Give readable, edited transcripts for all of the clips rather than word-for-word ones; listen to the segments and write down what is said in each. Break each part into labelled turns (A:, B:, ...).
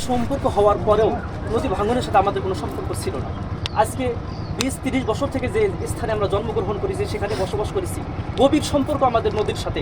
A: সম্পর্ক হওয়ার পরেও নদী ভাঙনের সাথে আমাদের কোনো সম্পর্ক ছিল না। আজকে 20-30 বছর থেকে যে স্থানে আমরা জন্মগ্রহণ করেছি, সেখানে বসবাস করেছি, গভীর সম্পর্ক আমাদের নদীর সাথে।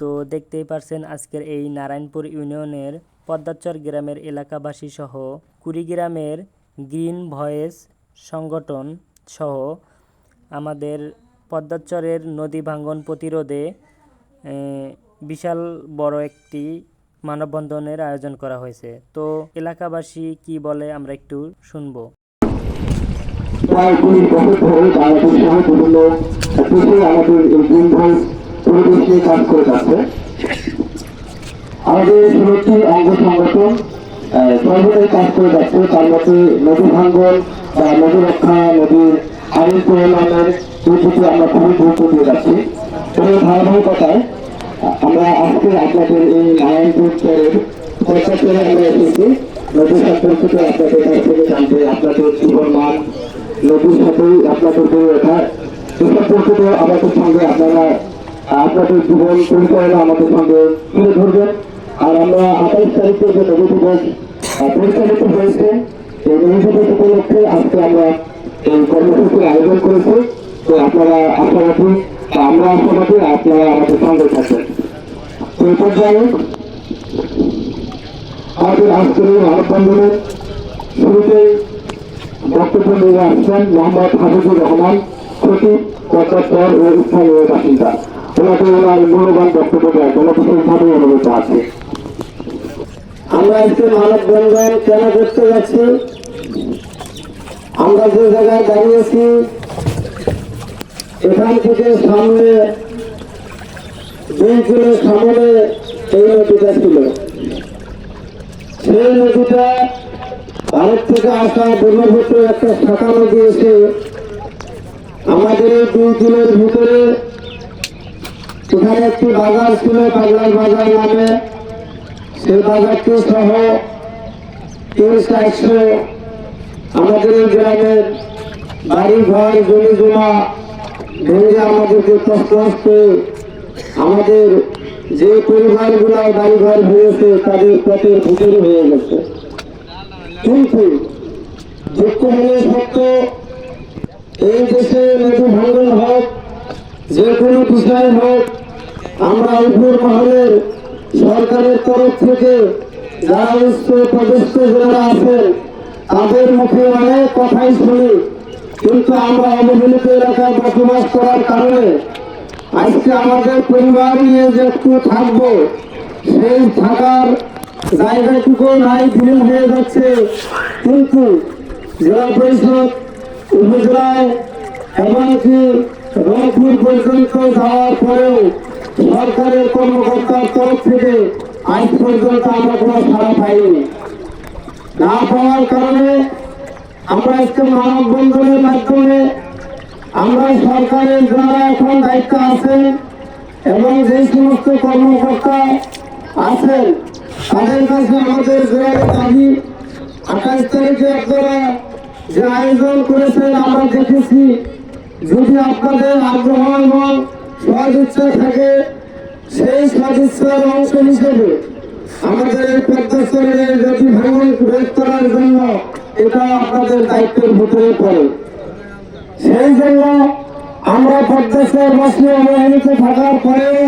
B: তো দেখতেই পারছেন আজকের এই নারায়ণপুর ইউনিয়নের পদ্মাচর গ্রামের এলাকাবাসী সহ কুড়িগ্রামের গ্রিন ভয়েস সংগঠন সহ আমাদের পদ্মাচরের নদী ভাঙ্গন প্রতিরোধে বিশাল বড় একটি মানববন্ধনের আয়োজন করা হয়েছে। তো এলাকাবাসী কি বলে আমরা একটু শুনবো।
C: প্রায় 20 বছর ধরে বাংলাদেশ সহ বিভিন্ন দেশে আমাদের এই গ্রিন ভয়েস পরিবেশ নিয়ে কাজ করে যাচ্ছে। আমাদের 16টি অঙ্গ সংগঠন সর্বদাই কাজ করে যাচ্ছে। তার মধ্যে নদী ভাঙ্গন বা নদী রক্ষা, নদীর আইন প্রণয়নের প্রতি আমরা খুবই গুরুত্ব দিয়ে যাচ্ছি। এই ধারাবাহিকতায় আমরা আজকে আপনাদের এই নারায়ণপুর চরের পঞ্চায়েতে আমরা এসেছি নদী সম্পর্কিত আপনাদের কাছ থেকে জানতে, আপনাদের জীবন মান, নদীর সাথেই আপনাদের গড়ে ওঠা এ সম্পর্কিত আমাদের সঙ্গে আপনারা আপনাদের জীবন পরিচালনা আমাদের সঙ্গে তুলে ধরবেন। আর আমরা 28 তারিখে যে নদী দিবস পরিচালিত হয়েছে, এই নদী দিবস উপলক্ষে আজকে আমরা এই কর্মসূচির আয়োজন করেছি। তো আপনারা আশাবাদী বা আমরা আশাবাদী আপনারা আমাদের সঙ্গে থাকবেন। তো এই পর্যায়ে আমাদের আজকের এই মানববন্ধনের শুরুতেই বক্তব্য নিয়ে আসছেন মোহাম্মদ হাবিবুর রহমান, সচিব পদ্মাচর ও স্থানীয় বাসিন্দা। ওনাকে ওনার মূল্যবান বক্তব্য দেওয়ার জন্য বিশেষভাবে অনুরোধ আছে।
D: আমরা আজকে মানববন্ধন কেন করতে যাচ্ছি? আমরা যে জায়গায় দাঁড়িয়েছি এখান থেকে সামনে 2 কিলো সামনে এই নদীটা ছিল। সেই নদীটা ভারত থেকে আসা ব্রহ্মপুত্র একটা শাখা নদী এসে আমাদের এই 2 কিলোর ভিতরে এখানে একটি বাজার ছিল, পাগলার বাজার নামে। সেই বাজারটি সহ 300-400 আমাদের এই গ্রামের বাড়ি ঘর জমি জমা ভেঙে আমাদেরকে কষ্ট হচ্ছে। আমাদের যে পরিবারগুলো বাড়ি ঘর হয়েছে তাদের পেটের ভিতরে হয়ে গেছে। কিন্তু দুঃখ হলে সত্য, এই দেশে নদী ভাঙ্গন হোক, যে কোনো বিষয় হোক, আমরা উপর মহলের সরকারের তরফ থেকে যারা উচ্চ পদস্থ যারা আছেন তাদের মুখে অনেক কথাই শুনি, কিন্তু আমরা অবহেলিত এলাকায় বসবাস করার কারণে আজকে আমাদের পরিবার নিয়ে যে একটু থাকবো, সেই থাকার জায়গাটুকু নাই, বিলীন হয়ে যাচ্ছে। কিন্তু জেলা পরিষদ, উপজেলায় এমনকি রংপুর পর্যন্ত যাওয়ার পরেও সরকারের কর্মকর্তার তরফ থেকে আজ পর্যন্ত আমরা কোনো সাড়া পাইনি। না পাওয়ার কারণে আমরা আজকে মানববন্ধনের মাধ্যমে আমরা সরকারের যারা এখন দায়িত্ব আছেন এবং যে সমস্ত কর্মকর্তা আছেন তাদের কাছে আমাদের জোরালো দাবি, 28 তারিখে আপনারা যে আয়োজন করেছেন আমরা দেখেছি, যদি আপনাদের আগ্রহ এবং সদিচ্ছা থাকে, সেই সদিচ্ছার অংশ হিসেবে আমাদের এই পদ্মাচরের নদী ভাঙ্গন রোধ করার জন্য এটা আপনাদের দায়িত্বের ভিতরে পড়ে। সেই জন্য আমরা পদ্মাচরবাসী অবহেলিত থাকার পরেও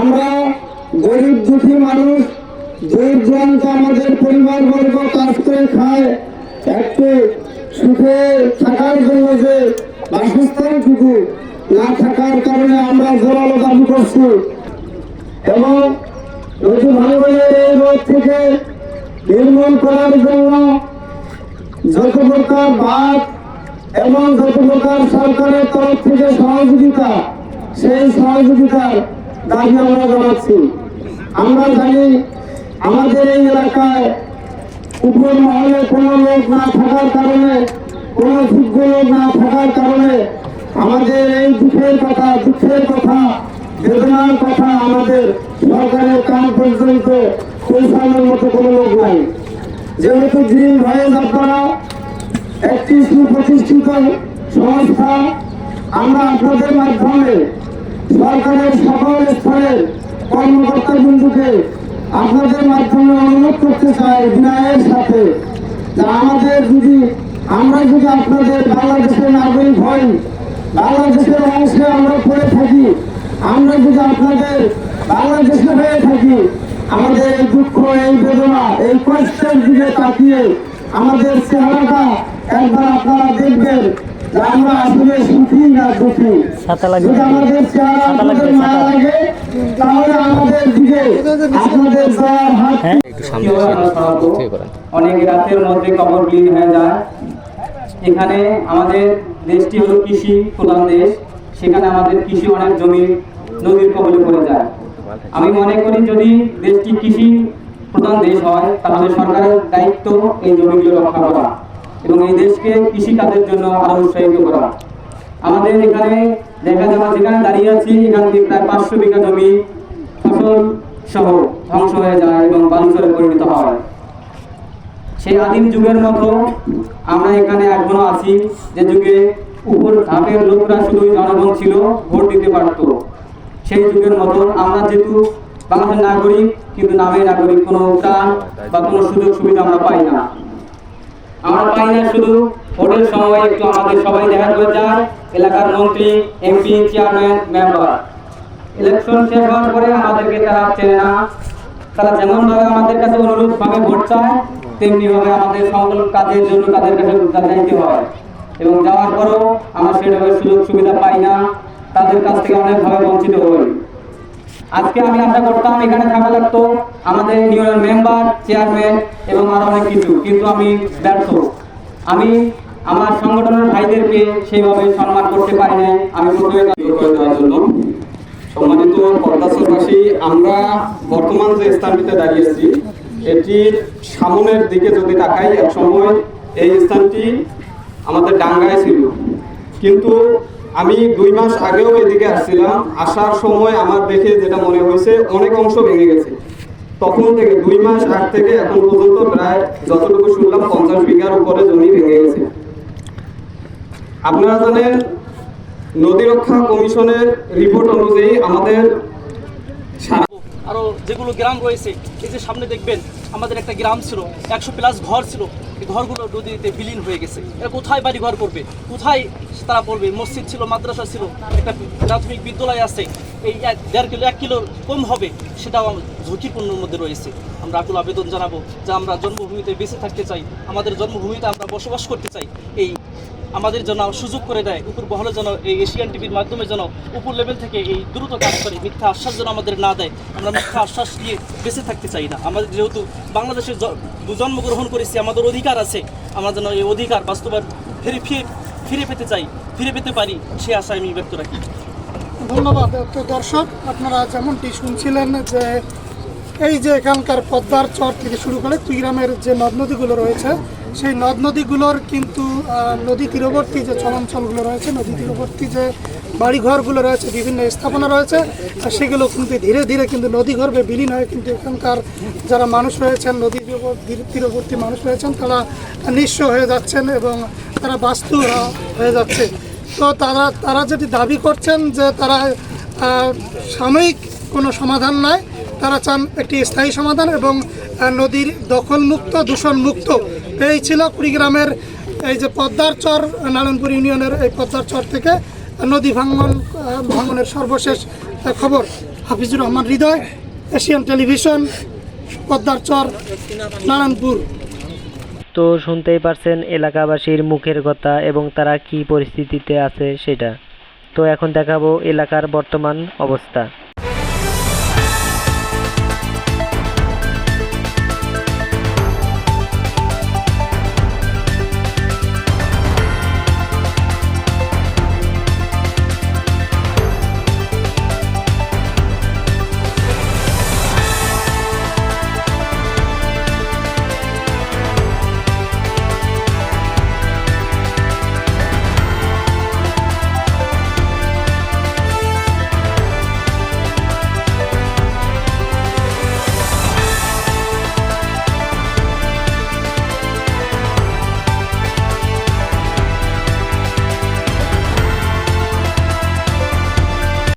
D: আমরা গরিব দুঃখী মানুষ, দূর দূরান্ত আমাদের পরিবারবর্গ কাজ করে খায়, একটু সুখে থাকার জন্য যে বাসস্থানটুকু না থাকার কারণে আমরা জোরালো দাবি করছি এবং নদী ভাঙ্গনের এই রোধ থেকে নির্মূল করার জন্য যত প্রকার বাদ এবং যত প্রকার সরকারের তরফ থেকে সহযোগিতা, সেই সহযোগিতার দাবি আমরা জানাচ্ছি। আমরা জানি আমাদের এই এলাকায় উপর মহলে কোনো লোক না থাকার কারণে, কোনো যোগ্য লোক না থাকার কারণে আমাদের এই দুঃখের কথা বেদনার কথা আমাদের সরকারের কান পর্যন্ত পৌঁছানোর মতো কোনো লোক নাই। যেহেতু গ্রিন ভয়েস আপনারা একটি সুপ্রতিষ্ঠিত সংস্থা, আমরা আপনাদের মাধ্যমে সরকারের সকল স্তরের কর্মকর্তা বিন্দুকে আপনাদের মাধ্যমে অনুরোধ করতে চাই বিনয়ের সাথে, যে আমরা যদি আপনাদের বাংলাদেশের নাগরিক হই, বাংলাদেশের অংশে আমরা পড়ে থাকি, আমরা যদি আপনাদের বাংলাদেশে হয়ে থাকি, আমাদের এই দুঃখ, এই বেদনা, এই কষ্টের দিকে তাকিয়ে আমাদের চেহারাটা একবার আপনারা দেখবেন যে আমরা আসলে সুখী না দুঃখী। যদি আমাদের চেহারা আপনাদের মায়া লাগে, তাহলে আমাদের দিকে আপনাদের দয়ার হাত
E: অনেক রাতের মধ্যে কবর বিলীন হয়ে যায়। এখানে আমাদের দেশটি হলো কৃষি প্রধান দেশ, সেখানে আমাদের কৃষি অনেক জমি নদীর কবলে পড়ে যায়। আমি মনে করি যদি দেশটি কৃষি প্রধান দেশ হয়, তাহলে সরকারের দায়িত্ব এই জমিগুলো রক্ষা করা এবং এই দেশকে কৃষি কাজের জন্য আরো উৎসাহিত করা। আমাদের এখানে দেখা যাওয়া, যেখানে দাঁড়িয়ে আছি, এখান থেকে প্রায় 500 বিঘা জমি ফসল সহ ধ্বংস হয়ে যায় এবং বালুচরে পরিণত হয়। সেই আদিম যুগের মতো আমরা এখানে এখনো আছি, যে যুগে উপর ধাপের লোকরা শুধু জনগণ ছিল, ভোট দিতে পারত। সেই যুগের মতো আমরা যেহেতু বাংলাদেশের নাগরিক, কিন্তু নামে নাগরিক, কোনো ত্রাণ বা কোনো সুযোগ সুবিধা আমরা পাই না। শুধু ভোটের সময় একটু আমাদের সবাই দেখা করে যায়, এলাকার মন্ত্রী, এমপি, চেয়ারম্যান, মেম্বার। ইলেকশন শেষ হওয়ার পরে আমাদেরকে তারা চেনে না। তারা যেমন ভাবে আমাদের কাছে অনুরোধ ভাবে ভোট চায়, তেমনি ভাবে আমাদের সকল কাজের জন্য তাদের কাছে যাইতে হয় এবং যাওয়ার পরও আমরা সেভাবে সুযোগ সুবিধা পাই না, তাদের কাছ থেকে অনেকভাবে বঞ্চিত হই। আজকে আমি আশা করতাম এখানে থাকা লাগতো আমাদের ইউনিয়ন মেম্বার, চেয়ারম্যান এবং আরো অনেক কিছু, কিন্তু আমি ব্যর্থ। আমি আমার সংগঠনের ভাইদেরকে সেইভাবে সম্মান করতে পারি নাই। আমি প্রথমে দেওয়ার জন্য সম্মানিত পদ্মাচরবাসী, আমরা বর্তমান যে স্থানটিতে দাঁড়িয়েছি, এটির সামনের দিকে যদি তাকাই, এক সময় এই স্থানটি আমাদের ডাঙ্গায় ছিল, কিন্তু আমি 2 মাস আগেও এদিকে আসছিলাম। আসার সময় আমার দেখে যেটা মনে হয়েছে, অনেক অংশ ভেঙে গেছে। তখন থেকে 2 মাস আগ থেকে এখন পর্যন্ত প্রায় যতটুকু শুনলাম 50 বিঘার উপরে জমি ভেঙে গেছে। আপনারা জানেন, নদী রক্ষা কমিশনের রিপোর্ট অনুযায়ী আমাদের
A: আরো যেগুলো গ্রাম রয়েছে, এই যে সামনে দেখবেন আমাদের একটা গ্রাম ছিল, 100+ ঘর ছিল, এই ঘরগুলো নদীতে বিলীন হয়ে গেছে। এরা কোথায় বাড়ি ঘর করবে, কোথায় তারা পড়বে? মসজিদ ছিল, মাদ্রাসা ছিল, একটা প্রাথমিক বিদ্যালয় আছে, এই 1.5 কিলো 1 কিলো কম হবে, সেটাও ঝুঁকিপূর্ণের মধ্যে রয়েছে। আমরা আকুল আবেদন জানাবো যে আমরা জন্মভূমিতে বেঁচে থাকতে চাই, আমাদের জন্মভূমিতে আমরা বসবাস করতে চাই। এই আমাদের জন্য সুযোগ করে দেয় উপর মহলে, যেন এই এশিয়ান টিভির মাধ্যমে যেন উপর লেভেল থেকে এই দ্রুত কাজ করে, মিথ্যা আশ্বাস যেন আমাদের না দেয়। আমরা মিথ্যা আশ্বাস দিয়ে বেঁচে থাকতে চাই না। আমাদের যেহেতু বাংলাদেশে জন্মগ্রহণ করেছি, আমাদের অধিকার আছে, আমরা যেন এই অধিকার বাস্তবায়ন ফিরে পেতে চাই, ফিরে পেতে পারি, সে আশা আমি ব্যক্ত রাখি।
F: ধন্যবাদ। তো দর্শক, আপনারা যেমনটি শুনছিলেন যে এই যে এখানকার পদ্মার চর থেকে শুরু করে কুড়িগ্রামের যে নদ নদীগুলো রয়েছে, সেই নদ নদীগুলোর কিন্তু নদী তীরবর্তী যে চলাঞ্চলগুলো রয়েছে, নদী তীরবর্তী যে বাড়িঘরগুলো রয়েছে, বিভিন্ন স্থাপনা রয়েছে, সেগুলো কিন্তু ধীরে ধীরে কিন্তু নদী গর্ভে বিলীন হয়ে কিন্তু এখানকার যারা মানুষ রয়েছেন, নদী তীরবর্তী মানুষ রয়েছেন, তারা নিঃস্ব হয়ে যাচ্ছেন এবং তারা বাস্তু হয়ে যাচ্ছে। তো তারা যেটি দাবি করছেন যে তারা সাময়িক কোনো সমাধান নয়, তারা চান একটি স্থায়ী সমাধান এবং নদীর দখলমুক্ত, দূষণমুক্ত। এই ছিল কুড়িগ্রামের এই যে পদ্মার চর, নারায়ণপুর ইউনিয়নের এই পদ্মার চর থেকে নদী ভাঙনের সর্বশেষ খবর। হাফিজুর রহমান হৃদয়, এশিয়ান টেলিভিশন, পদ্মার চর, নারায়ণপুর।
B: তো শুনতেই পারছেন এলাকাবাসীর মুখের কথা এবং তারা কি পরিস্থিতিতে আছে সেটা। তো এখন দেখাবো এলাকার বর্তমান অবস্থা।